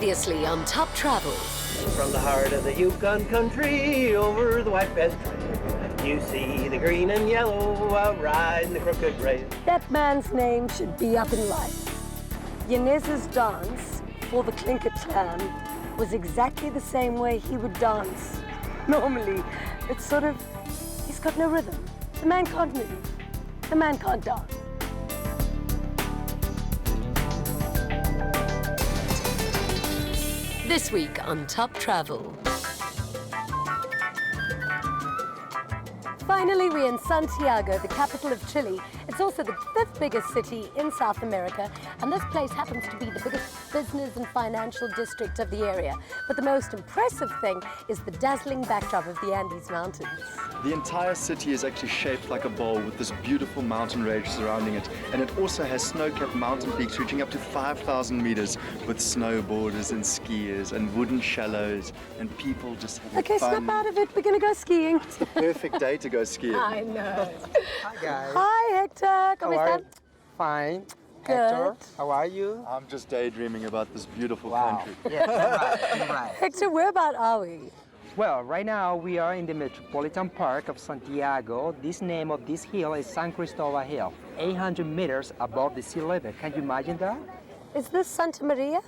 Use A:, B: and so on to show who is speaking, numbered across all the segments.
A: Previously on Top Travel.
B: From the heart of the Yukon country, over the white bed trail, you see the green and yellow out riding the crooked rail.
C: That man's name should be up in lights. Janez's dance for the Clinker clan was exactly the same way he would dance. Normally, it's sort of, he's got no rhythm. The man can't move. The man can't dance.
A: This week on Top Travel.
C: Finally, we're in Santiago, the capital of Chile. It's also the 5th biggest city in South America, and this place happens to be the biggest business and financial district of the area. But the most impressive thing is the dazzling backdrop of the Andes Mountains.
D: The entire city is actually shaped like a bowl with this beautiful mountain range surrounding it, and it also has snow-capped mountain peaks reaching up to 5,000 meters with snowboarders and skiers and wooden shallows and people just having
C: Okay,
D: fun.
C: snap out of it. We're going to go skiing.
D: It's the perfect day to go skiing.
C: I know.
E: Hi guys.
C: Hi, Hector.
E: How
C: ¿Cómo
E: are
C: están?
E: you? Fine.
C: Good.
E: Hector, how are you?
D: I'm just daydreaming about this beautiful
E: Wow.
D: country.
E: Yes, I'm right.
C: Hector, whereabout are we?
E: Well, right now we are in the Metropolitan Park of Santiago. This name of this hill is San Cristobal Hill, 800 meters above the sea level. Can you imagine that?
C: Is this Santa Maria?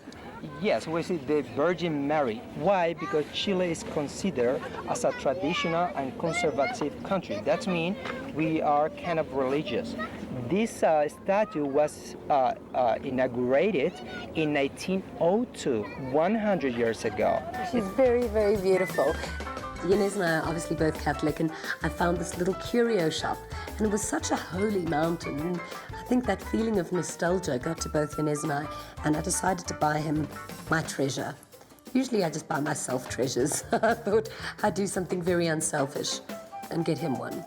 E: Yes, we see the Virgin Mary. Why? Because Chile is considered as a traditional and conservative country. That means we are kind of religious. This statue was inaugurated in 1902, 100 years ago.
C: She's very, very beautiful.
A: Janez and I are obviously both Catholic, and I found this little curio shop, and it was such a holy mountain. And I think that feeling of nostalgia got to both Janez and I decided to buy him my treasure. Usually I just buy myself treasures. I thought I'd do something very unselfish and get him one.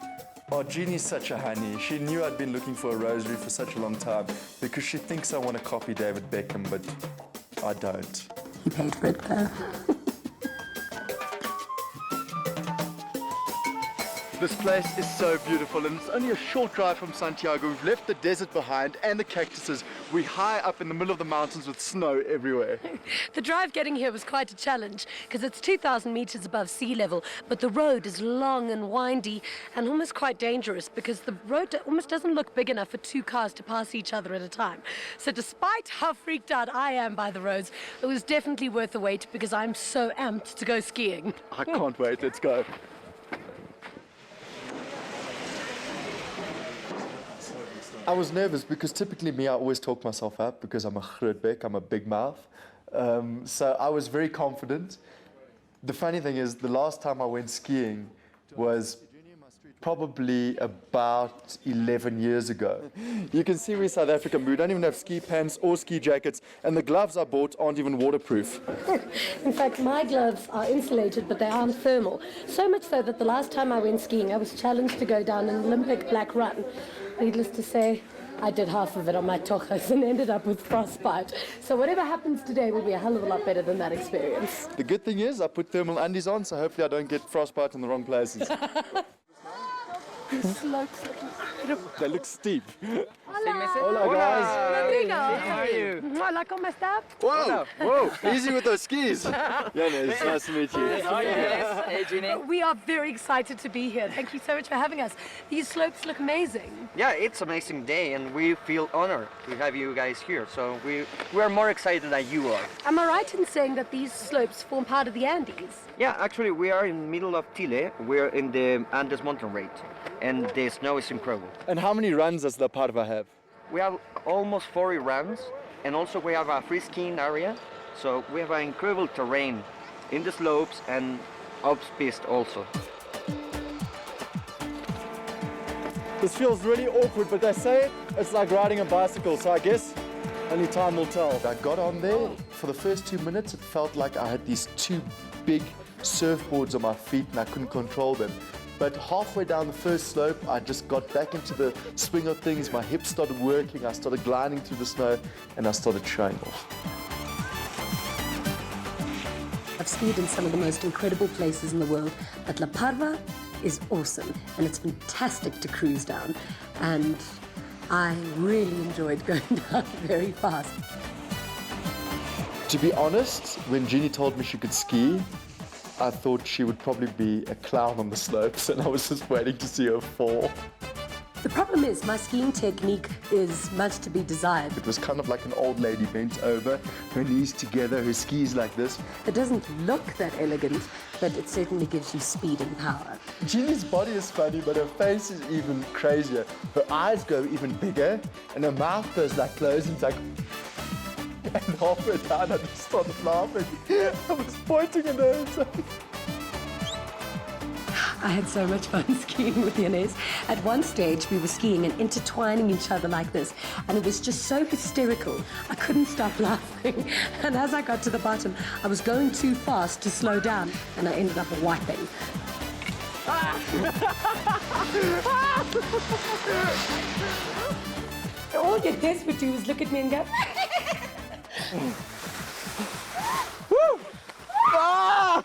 D: Oh, Jeannie's such a honey. She knew I'd been looking for a rosary for such a long time because she thinks I want to copy David Beckham, but I don't.
A: He paid for it though.
D: This place is so beautiful, and it's only a short drive from Santiago. We've left the desert behind and the cactuses. We're high up in the middle of the mountains with snow everywhere.
C: The drive getting here was quite a challenge because it's 2,000 meters above sea level, but the road is long and windy and almost quite dangerous because the road almost doesn't look big enough for 2 cars to pass each other at a time. So despite how freaked out I am by the roads, it was definitely worth the wait because I'm so amped to go skiing.
D: I can't wait, let's go. I was nervous because typically me, I always talk myself up because I'm a grootbek, I'm a big mouth. So I was very confident. The funny thing is, the last time I went skiing was probably about 11 years ago. You can see we're South African, we don't even have ski pants or ski jackets, and the gloves I bought aren't even waterproof.
C: In fact, my gloves are insulated, but they aren't thermal. So much so that the last time I went skiing, I was challenged to go down an Olympic black run. Needless to say, I did half of it on my tochas and ended up with frostbite. So whatever happens today will be a hell of a lot better than that experience.
D: The good thing is I put thermal undies on, so hopefully I don't get frostbite in the wrong places.
C: These slopes look incredible.
D: They look steep.
C: Hola.
D: Hola, guys.
C: Rodrigo.
E: How are you?
C: Hola, ¿cómo está?
D: Whoa, whoa, easy with those skis. Janez, it's nice to meet you.
E: Hey, Jeannie.
C: We are very excited to be here. Thank you so much for having us. These slopes look amazing.
F: Yeah, it's an amazing day, and we feel honored to have you guys here. So we are more excited than you are.
C: Am I right in saying that these slopes form part of the Andes?
F: Yeah, actually, we are in the middle of Chile. We're in the Andes mountain range, and the snow is incredible.
D: And how many runs does the Parva have?
F: We have almost 40 runs, and also we have a free skiing area. So we have an incredible terrain in the slopes and off-piste also.
D: This feels really awkward, but they say it's like riding a bicycle, so I guess only time will tell. I got on there. For the first 2 minutes, it felt like I had these 2 big surfboards on my feet and I couldn't control them. But halfway down the first slope, I just got back into the swing of things. My hips started working, I started gliding through the snow, and I started showing off.
A: I've skied in some of the most incredible places in the world, but La Parva is awesome, and it's fantastic to cruise down. And I really enjoyed going down very fast.
D: To be honest, when Jeannie told me she could ski, I thought she would probably be a clown on the slopes, and I was just waiting to see her fall.
A: The problem is my skiing technique is much to be desired.
D: It was kind of like an old lady bent over, her knees together, her skis like this.
A: It doesn't look that elegant, but it certainly gives you speed and power.
D: Jeannie's body is funny, but her face is even crazier. Her eyes go even bigger, and her mouth goes like closed, and it's like... And halfway down, I just started laughing. I was pointing at her. So...
A: I had so much fun skiing with Janez. At one stage, we were skiing and intertwining each other like this, and it was just so hysterical. I couldn't stop laughing. And as I got to the bottom, I was going too fast to slow down, and I ended up wiping. All Janez would do is look at me and go...
D: Woo! Ah!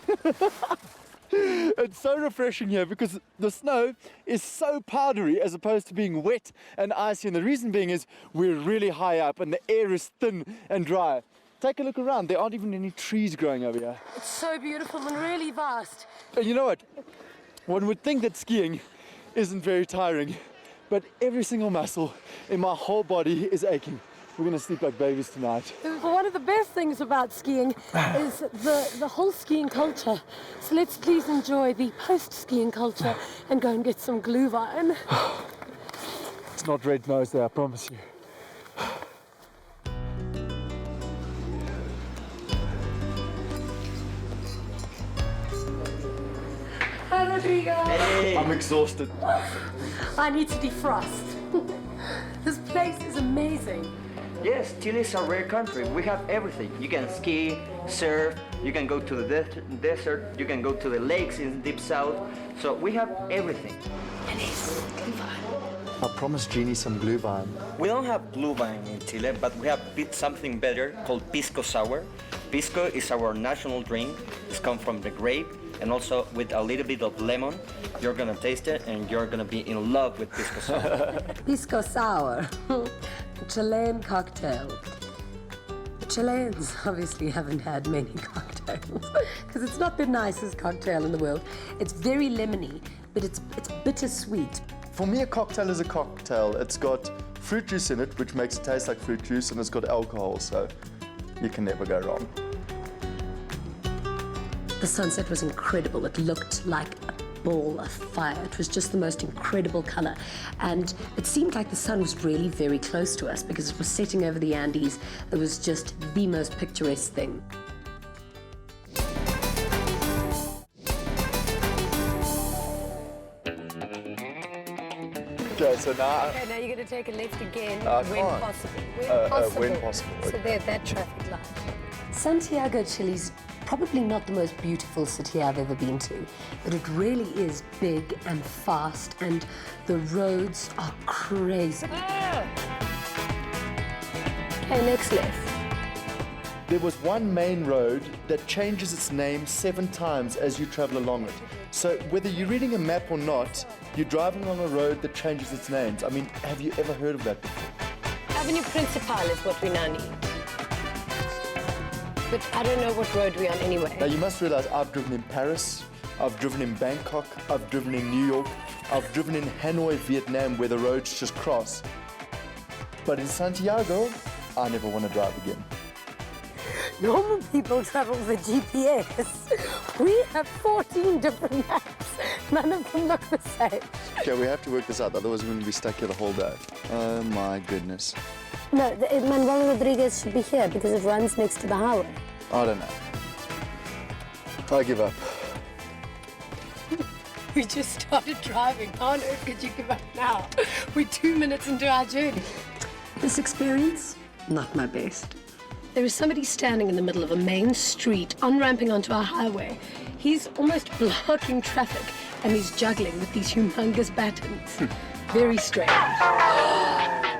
D: It's so refreshing here because the snow is so powdery as opposed to being wet and icy, and the reason being is we're really high up and the air is thin and dry. Take a look around, there aren't even any trees growing over here.
C: It's so beautiful and really vast.
D: And you know what? One would think that skiing isn't very tiring, but every single muscle in my whole body is aching. We're going to sleep like babies tonight.
C: One of the best things about skiing is the whole skiing culture. So let's please enjoy the post-skiing culture and go and get some glühwein.
D: It's not red nose there, I promise you.
C: Hi, Rodrigo.
F: Hey.
D: I'm exhausted.
C: I need to defrost. This place is amazing.
F: Yes, Chile is a rare country. We have everything. You can ski, surf, you can go to the desert, you can go to the lakes in deep south. So we have everything.
D: I promised Jeannie some glühwein.
F: We don't have glühwein in Chile, but we have something better called Bisco Sour. Bisco is our national drink. It's come from the grape, and also with a little bit of lemon. You're gonna taste it, and you're gonna be in love with Bisco Sour.
A: Bisco Sour, a Chilean cocktail. The Chileans obviously haven't had many cocktails because it's not the nicest cocktail in the world. It's very lemony, but it's bittersweet.
D: For me, a cocktail is a cocktail. It's got fruit juice in it, which makes it taste like fruit juice, and it's got alcohol, so you can never go wrong.
A: The sunset was incredible. It looked like a ball of fire. It was just the most incredible color. And it seemed like the sun was really very close to us because it was setting over the Andes. It was just the most picturesque thing.
D: Okay, so now...
C: Okay, now you're going to take a left again
D: when
C: possible.
D: when possible.
C: So there's that traffic light.
A: Santiago, Chile's probably not the most beautiful city I've ever been to, but it really is big and fast, and the roads are crazy.
C: Okay, next left.
D: There was one main road that changes its name 7 times as you travel along it. So whether you're reading a map or not, you're driving along a road that changes its names. I mean, have you ever heard of that before?
C: Avenue Principal is what we now need. But I don't know what road we're on anyway.
D: Now you must realize I've driven in Paris, I've driven in Bangkok, I've driven in New York, I've driven in Hanoi, Vietnam, where the roads just cross. But in Santiago, I never want to drive again.
C: Normal people travel with GPS. We have 14 different maps. None of them look the same.
D: Okay, we have to work this out, otherwise we're going to be stuck here the whole day. Oh my goodness.
G: No, Manuel Rodriguez should be here because it runs next to the highway.
D: I don't know. I give up.
C: We just started driving. How on earth could you give up now? We're 2 minutes into our journey.
A: This experience, not my best.
C: There is somebody standing in the middle of a main street, on-ramping onto our highway. He's almost blocking traffic, and he's juggling with these humongous batons. Very strange.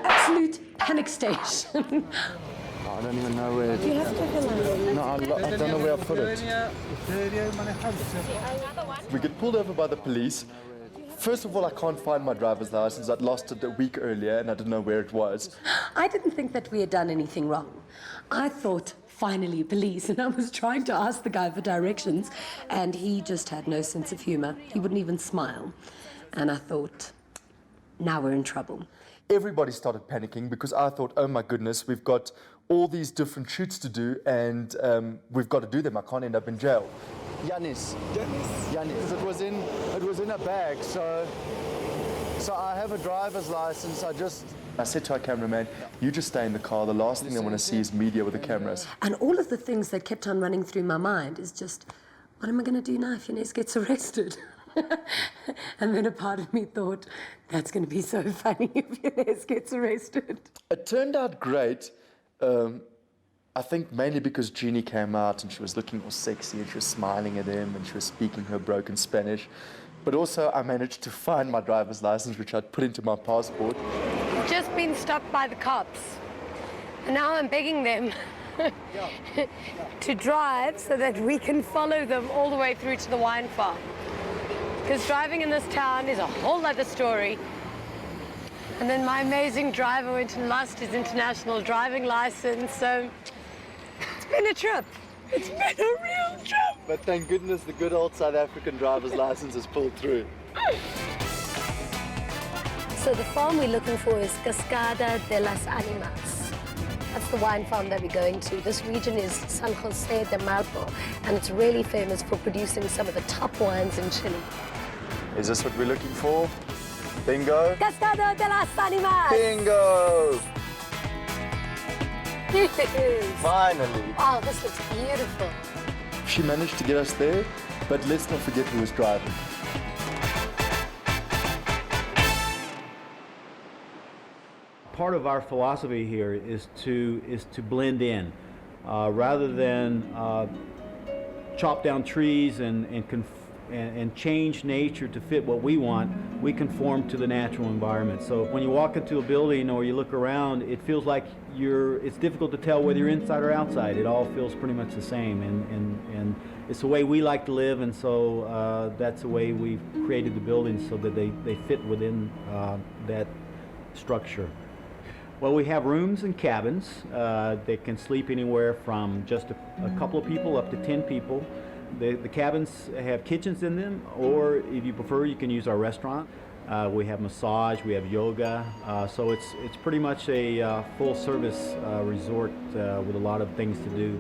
A: Absolute panic station.
D: I don't even know where...
G: You have to rely.
D: No, I don't know where I put it. We get pulled over by the police. First of all, I can't find my driver's license. I'd lost it a week earlier and I didn't know where it was.
A: I didn't think that we had done anything wrong. I thought finally, police. And I was trying to ask the guy for directions, and he just had no sense of humor. He wouldn't even smile. And I thought, now we're in trouble.
D: Everybody started panicking because I thought, oh my goodness, we've got all these different shoots to do, and we've got to do them. I can't end up in jail. Janez. Janez. It was in a bag, so I have a driver's license. I said to our cameraman, you just stay in the car. The last thing I want to see is media with the cameras.
A: And all of the things that kept on running through my mind is just, what am I going to do now if Janez gets arrested? And then a part of me thought, that's going to be so funny if Janez gets arrested.
D: It turned out great. I think mainly because Jeannie came out and she was looking all sexy and she was smiling at him and she was speaking her broken Spanish. But also I managed to find my driver's license, which I'd put into my passport.
C: Just been stopped by the cops. And now I'm begging them to drive so that we can follow them all the way through to the wine farm. Because driving in this town is a whole other story. And then my amazing driver went and lost his international driving license, so it's been a trip. It's been a real trip.
D: But thank goodness the good old South African driver's license has pulled through.
G: So the farm we're looking for is Casa de las Animas.
A: That's the wine farm that we're going to. This region is San Jose de Malpo, and it's really famous for producing some of the top wines in Chile.
D: Is this what we're looking for? Bingo?
A: Casa de las Animas!
D: Bingo!
A: Yes.
D: Finally.
A: Oh, this looks beautiful.
D: She managed to get us there, but let's not forget who was driving.
H: Part of our philosophy here is to blend in, rather than chop down trees and change nature to fit what we want. We conform to the natural environment. So when you walk into a building or you look around, it feels like it's difficult to tell whether you're inside or outside. It all feels pretty much the same, and it's the way we like to live, and so that's the way we've created the buildings so that they fit within that structure. Well, we have rooms and cabins that can sleep anywhere from just a couple of people up to 10 people. The cabins have kitchens in them, or if you prefer, you can use our restaurant. We have massage, we have yoga, so it's pretty much a full-service resort with a lot of things to do.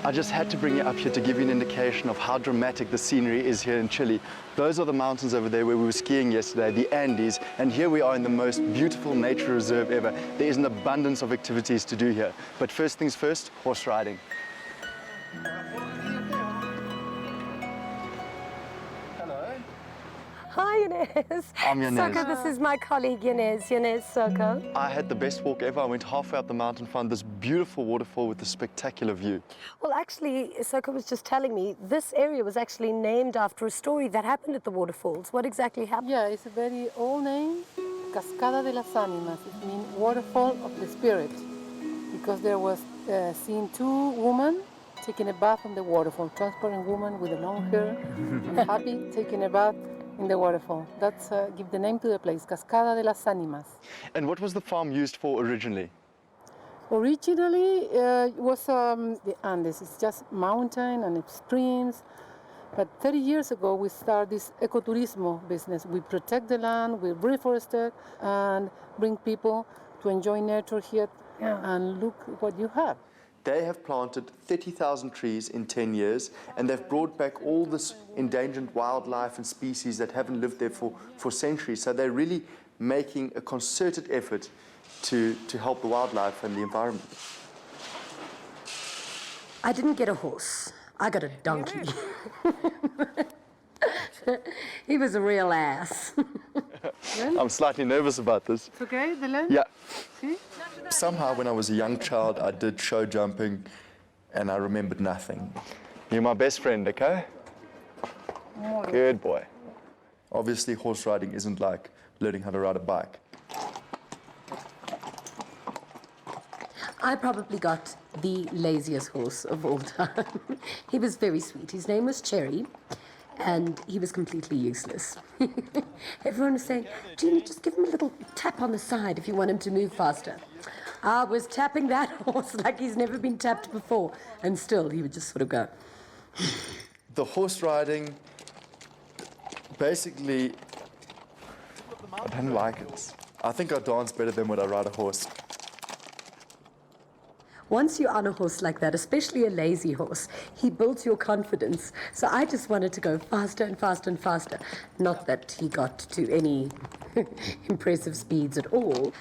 D: I just had to bring you up here to give you an indication of how dramatic the scenery is here in Chile. Those are the mountains over there where we were skiing yesterday, the Andes, and here we are in the most beautiful nature reserve ever. There is an abundance of activities to do here. But first things first, horse riding.
A: Hi, Janez.
D: I'm Janez.
A: Soko, this is my colleague, Janez Soko.
D: I had the best walk ever. I went halfway up the mountain, found this beautiful waterfall with a spectacular view.
A: Well, actually, Soko was just telling me this area was actually named after a story that happened at the waterfalls. What exactly happened?
I: Yeah, it's a very old name, Cascada de las Animas. It means waterfall of the spirit, because there was seen two women taking a bath on the waterfall, transparent woman with a long hair, happy taking a bath in the waterfall. That's give the name to the place, Cascada de las Animas.
D: And what was the farm used for originally?
I: Originally, it was the Andes. It's just mountain and streams. But 30 years ago, we started this ecotourismo business. We protect the land, we reforest it, and bring people to enjoy nature here and look what you have.
D: They have planted 30,000 trees in 10 years, and they've brought back all this endangered wildlife and species that haven't lived there for centuries. So they're really making a concerted effort to help the wildlife and the environment.
A: I didn't get a horse. I got a donkey. He was a real ass.
D: I'm slightly nervous about this.
I: It's okay, the land?
D: Yeah.
I: See?
D: Somehow when I was a young child, I did show jumping, and I remembered nothing. You're my best friend, okay? Good boy. Obviously, horse riding isn't like learning how to ride a bike.
A: I probably got the laziest horse of all time. He was very sweet. His name was Cherry, and he was completely useless. Everyone was saying, Jeannie, just give him a little tap on the side if you want him to move faster. I was tapping that horse like he's never been tapped before, and still he would just sort of go.
D: The horse riding, basically, I don't like it. I think I dance better than when I ride a horse.
A: Once you're on a horse like that, especially a lazy horse, he builds your confidence. So I just wanted to go faster and faster and faster. Not that he got to any impressive speeds at all.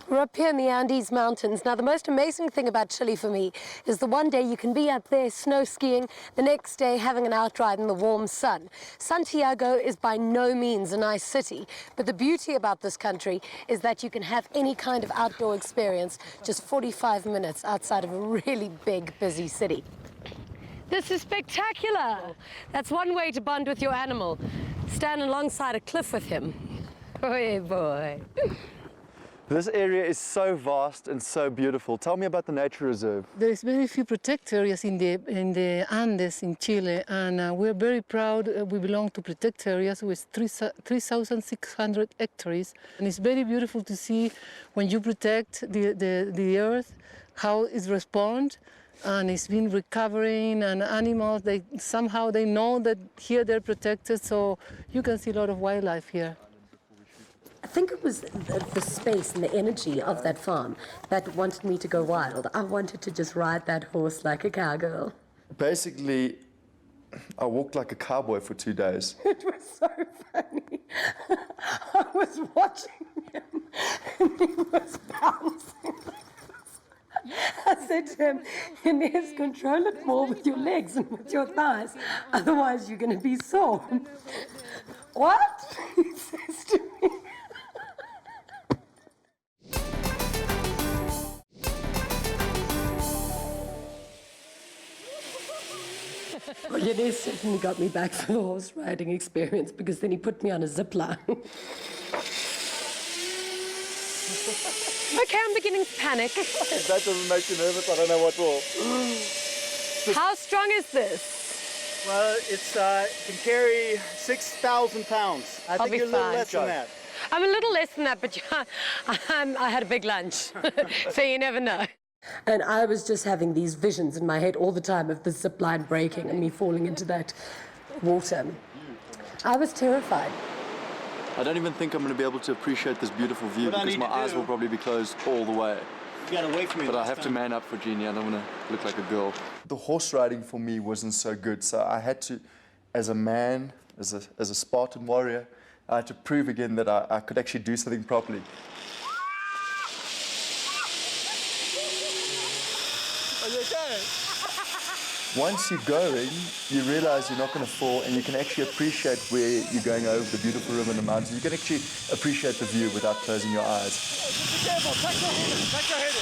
C: We're up here in the Andes Mountains. Now, the most amazing thing about Chile for me is the one day you can be up there snow skiing, the next day having an outride in the warm sun. Santiago is by no means a nice city, but the beauty about this country is that you can have any kind of outdoor experience just 45 minutes outside of a really big, busy city. This is spectacular. That's one way to bond with your animal. Stand alongside a cliff with him. Oh boy.
D: This area is so vast and so beautiful. Tell me about the nature reserve.
I: There is very few protected areas in the Andes in Chile, and we're very proud. We belong to protected areas with 3,600 hectares, and it's very beautiful to see when you protect the earth, how it responds, and it's been recovering, and animals, they know that here they're protected, so you can see a lot of wildlife here.
A: I think it was the space and the energy of that farm that wanted me to go wild. I wanted to just ride that horse like a cowgirl.
D: Basically, I walked like a cowboy for 2 days.
A: It was so funny. I was watching him and he was bouncing. I said to him, Janez, control it more with your legs and with your thighs, otherwise you're going to be sore. What? He says to me. Well, Janez certainly got me back for the horse riding experience, because then he put me on a zipline.
C: Okay, I'm beginning to panic.
D: If that doesn't make you nervous, I don't know what will.
C: How strong is this?
J: Well, it can carry 6,000 pounds. I think
C: be
J: you're a little
C: fine.
J: less than that.
C: I'm a little less than that, but I had a big lunch, so you never know.
A: And I was just having these visions in my head all the time of the zip line breaking and me falling into that water. I was terrified.
D: I don't even think I'm going to be able to appreciate this beautiful view because my eyes will probably be closed all the way.
J: You got away from me.
D: But I have to man up for Jeannie. I don't want to look like a girl. The horse riding for me wasn't so good, so I had to, as a man, as a Spartan warrior, I had to prove again that I could actually do something properly.
J: Are you okay?
D: Once you're going, you realize you're not going to fall, and you can actually appreciate where you're going over the beautiful river and the mountains. You can actually appreciate the view without closing your eyes.
J: Be careful, touch your head, touch your head.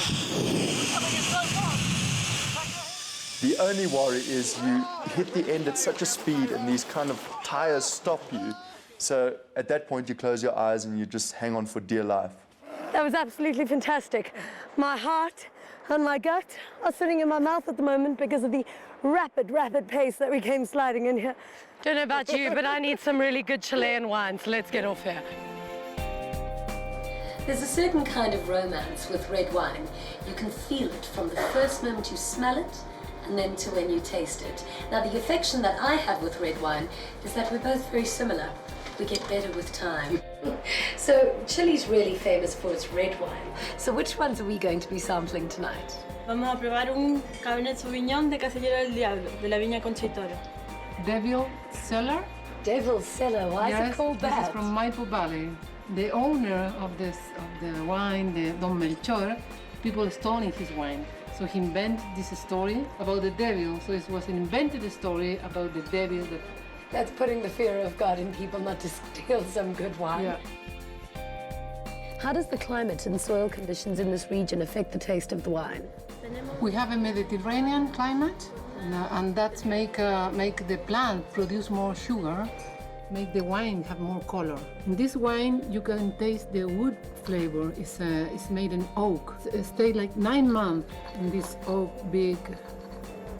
D: The only worry is you hit the end at such a speed and these kind of tires stop you. So at that point you close your eyes and you just hang on for dear life.
C: That was absolutely fantastic. My heart and my gut are sitting in my mouth at the moment because of the rapid pace that we came sliding in here. Don't know about you, but I need some really good Chilean wine, so let's get off here.
A: There's a certain kind of romance with red wine. You can feel it from the first moment you smell it and then to when you taste it. Now, the affection that I have with red wine is that we're both very similar. We get better with time. So, Chile's really famous for its red wine. So which ones are we going to be sampling tonight?
K: Vamos a probar un Cabernet Sauvignon de Casillero del Diablo, de la Viña Conchitoro.
I: Devil Cellar.
A: Devil Cellar, why is it called that?
I: This is from Malpo Valley. The owner of the wine, Don Melchor, people stoning his wine. So he invented this story about the devil. So it was an invented story about the devil.
A: That's putting the fear of God in people not to steal some good wine.
I: Yeah.
C: How does the climate and soil conditions in this region affect the taste of the wine?
I: We have a Mediterranean climate, and that's make the plant produce more sugar, make the wine have more color. In this wine, you can taste the wood flavor. It's made in oak. It stayed like 9 months in this oak big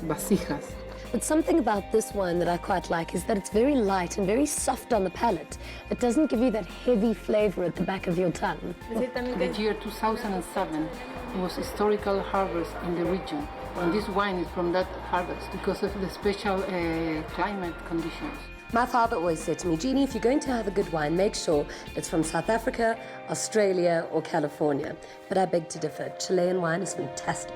I: vasijas.
C: But something about this wine that I quite like is that it's very light and very soft on the palate. It doesn't give you that heavy flavor at the back of your tongue.
I: The year 2007 was historical harvest in the region. And this wine is from that harvest because of the special climate conditions.
A: My father always said to me, Jeannie, if you're going to have a good wine, make sure it's from South Africa, Australia, or California. But I beg to differ. Chilean wine is fantastic.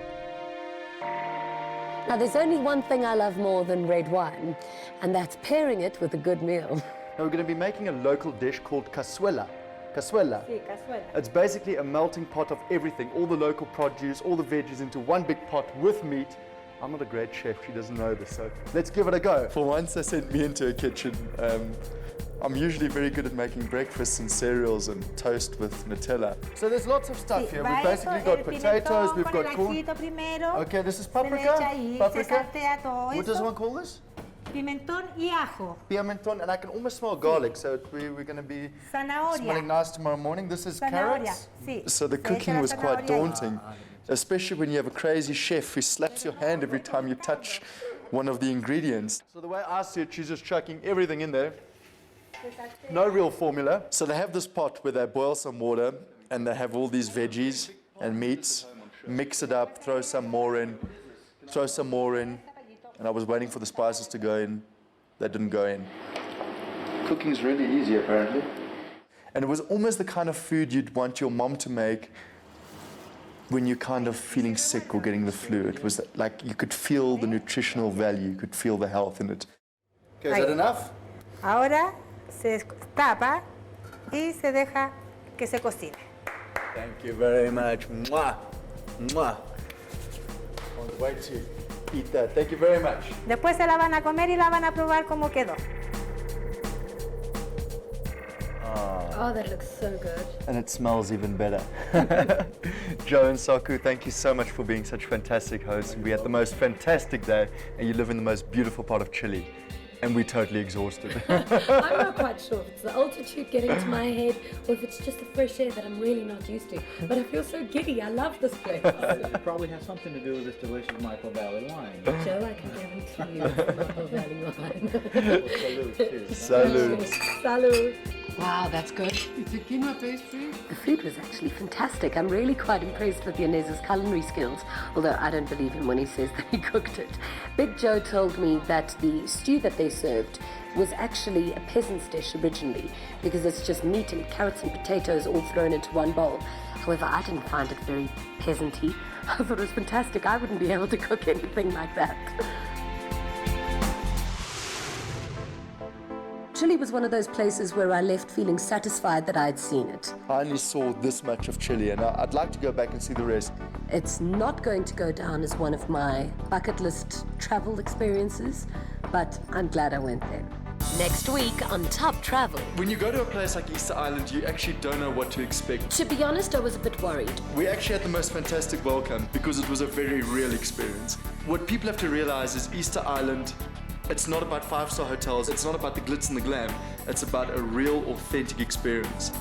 C: Now, there's only one thing I love more than red wine, and that's pairing it with a good meal.
D: Now we're going to be making a local dish called cazuela. Cazuela.
K: Sí, cazuela.
D: It's basically a melting pot of everything, all the local produce, all the veggies into one big pot with meat. I'm not a great chef, she doesn't know this, so let's give it a go. For once they sent me into a kitchen. I'm usually very good at making breakfasts and cereals and toast with Nutella. So there's lots of stuff here. We've basically got potatoes, we've got corn. Okay, this is paprika. Paprika. What does one call this?
L: Pimentón y ajo.
D: Pimentón, and I can almost smell garlic, so we're going to be smelling nice tomorrow morning. This is carrots.
L: Sí.
D: So the cooking was quite daunting, especially when you have a crazy chef who slaps your hand every time you touch one of the ingredients. So the way I see it, she's just chucking everything in there. No real formula. So they have this pot where they boil some water and they have all these veggies and meats, mix it up, throw some more in, throw some more in. And I was waiting for the spices to go in. They didn't go in. Cooking's really easy, apparently. And it was almost the kind of food you'd want your mom to make when you're kind of feeling sick or getting the flu. It was like you could feel the nutritional value, you could feel the health in it. Okay, is that enough?
L: Ahora se tapa y se deja que se cocine.
D: Thank you very much. Mwah. Mwah. Can't wait to eat that. Thank you very much.
L: Después se la van a comer y la van a probar cómo quedó.
C: Oh, that looks so good.
D: And it smells even better. Joe and Saku, thank you so much for being such fantastic hosts. We had the most fantastic day, and you live in the most beautiful part of Chile. And we're totally exhausted.
C: I'm not quite sure if it's the altitude getting to my head or if it's just the fresh air that I'm really not used to. But I feel so giddy. I love this place.
H: It probably has something to do with this delicious Malpo Valley wine.
C: Joe, I can guarantee you it's Malpo Valley wine.
H: Salud, too.
D: Salud.
C: Salud.
A: Wow, that's good.
I: It's a quinoa pastry.
A: The food was actually fantastic. I'm really quite impressed with Janez's culinary skills, although I don't believe him when he says that he cooked it. Big Joe told me that the stew that they served was actually a peasant's dish originally, because it's just meat and carrots and potatoes all thrown into one bowl. However, I didn't find it very peasant-y. I thought it was fantastic. I wouldn't be able to cook anything like that. Chile was one of those places where I left feeling satisfied that I had seen it.
D: I only saw this much of Chile, and I'd like to go back and see the rest.
A: It's not going to go down as one of my bucket list travel experiences, but I'm glad I went there.
C: Next week on Top Travel.
D: When you go to a place like Easter Island, you actually don't know what to expect.
C: To be honest, I was a bit worried.
D: We actually had the most fantastic welcome because it was a very real experience. What people have to realize is Easter Island, it's not about five-star hotels, it's not about the glitz and the glam, it's about a real, authentic experience.